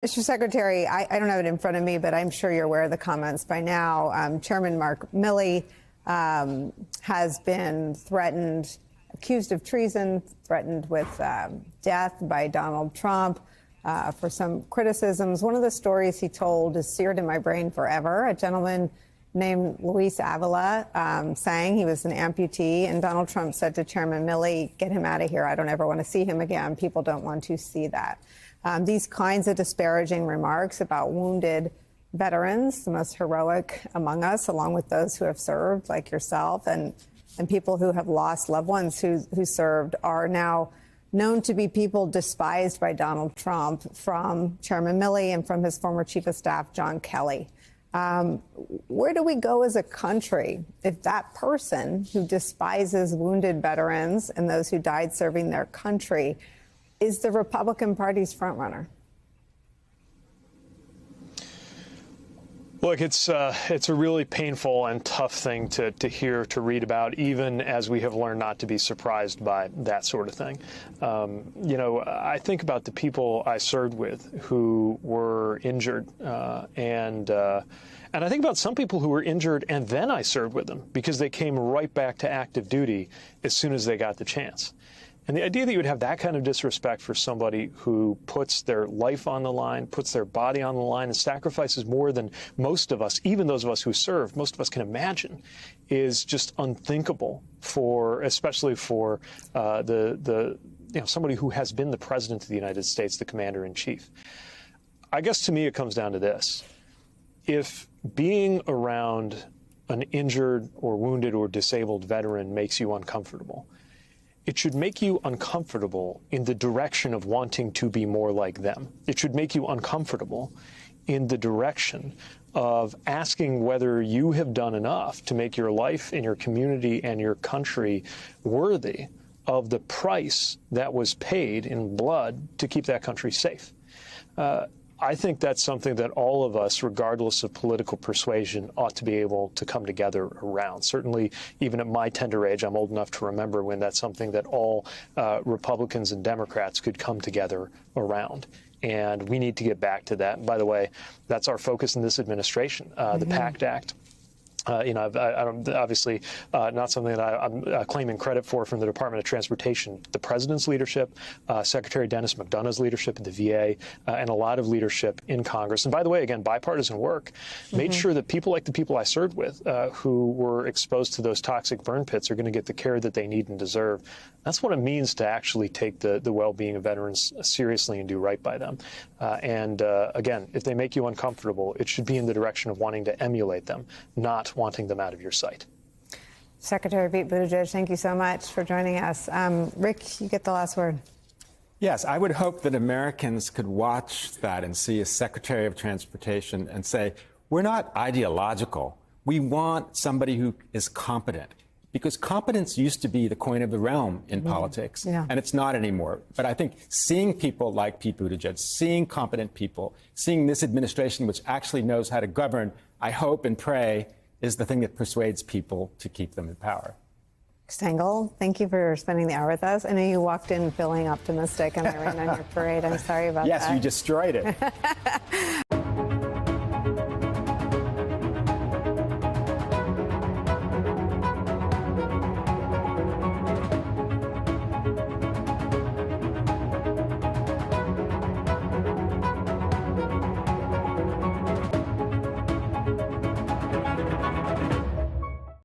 Mr. Secretary, I don't have it in front of me, but I'm sure you're aware of the comments by now. Chairman Mark Milley has been threatened, accused of treason, threatened with death by Donald Trump for some criticisms. One of the stories he told is seared in my brain forever. A gentleman named Luis Avila saying he was an amputee, and Donald Trump said to Chairman Milley, "Get him out of here. I don't ever want to see him again. People don't want to see that." These kinds of disparaging remarks about wounded veterans, the most heroic among us, along with those who have served, like yourself, and people who have lost loved ones who served, are now known to be people despised by Donald Trump, from Chairman Milley and from his former chief of staff, John Kelly. Where do we go as a country if that person who despises wounded veterans and those who died serving their country is the Republican Party's frontrunner? Look, it's a really painful and tough thing to hear, to read about, even as we have learned not to be surprised by that sort of thing. I think about the people I served with who were injured, and I think about some people who were injured and then I served with them because they came right back to active duty as soon as they got the chance. And the idea that you would have that kind of disrespect for somebody who puts their life on the line, puts their body on the line, and sacrifices more than most of us, even those of us who served, most of us can imagine, is just unthinkable especially for somebody who has been the president of the United States, the commander in chief. I guess to me it comes down to this: if being around an injured or wounded or disabled veteran makes you uncomfortable, it should make you uncomfortable in the direction of wanting to be more like them. It should make you uncomfortable in the direction of asking whether you have done enough to make your life and your community and your country worthy of the price that was paid in blood to keep that country safe. I think that's something that all of us, regardless of political persuasion, ought to be able to come together around. Certainly, even at my tender age, I'm old enough to remember when that's something that all Republicans and Democrats could come together around. And we need to get back to that. And by the way, that's our focus in this administration, the PACT Act. I'm obviously not something that I'm claiming credit for from the Department of Transportation. The president's leadership, Secretary Dennis McDonough's leadership at the VA, and a lot of leadership in Congress. And by the way, again, bipartisan work made sure that people like the people I served with who were exposed to those toxic burn pits are going to get the care that they need and deserve. That's what it means to actually take the well-being of veterans seriously and do right by them. Again, if they make you uncomfortable, it should be in the direction of wanting to emulate them, not wanting them out of your sight. Secretary Pete Buttigieg, thank you so much for joining us. Rick, you get the last word. Yes, I would hope that Americans could watch that and see a Secretary of Transportation and say, we're not ideological. We want somebody who is competent. Because competence used to be the coin of the realm in politics, and it's not anymore. But I think seeing people like Pete Buttigieg, seeing competent people, seeing this administration which actually knows how to govern, I hope and pray, is the thing that persuades people to keep them in power. Stengel, thank you for spending the hour with us. I know you walked in feeling optimistic and I ran on your parade. I'm sorry about that. Yes, you destroyed it.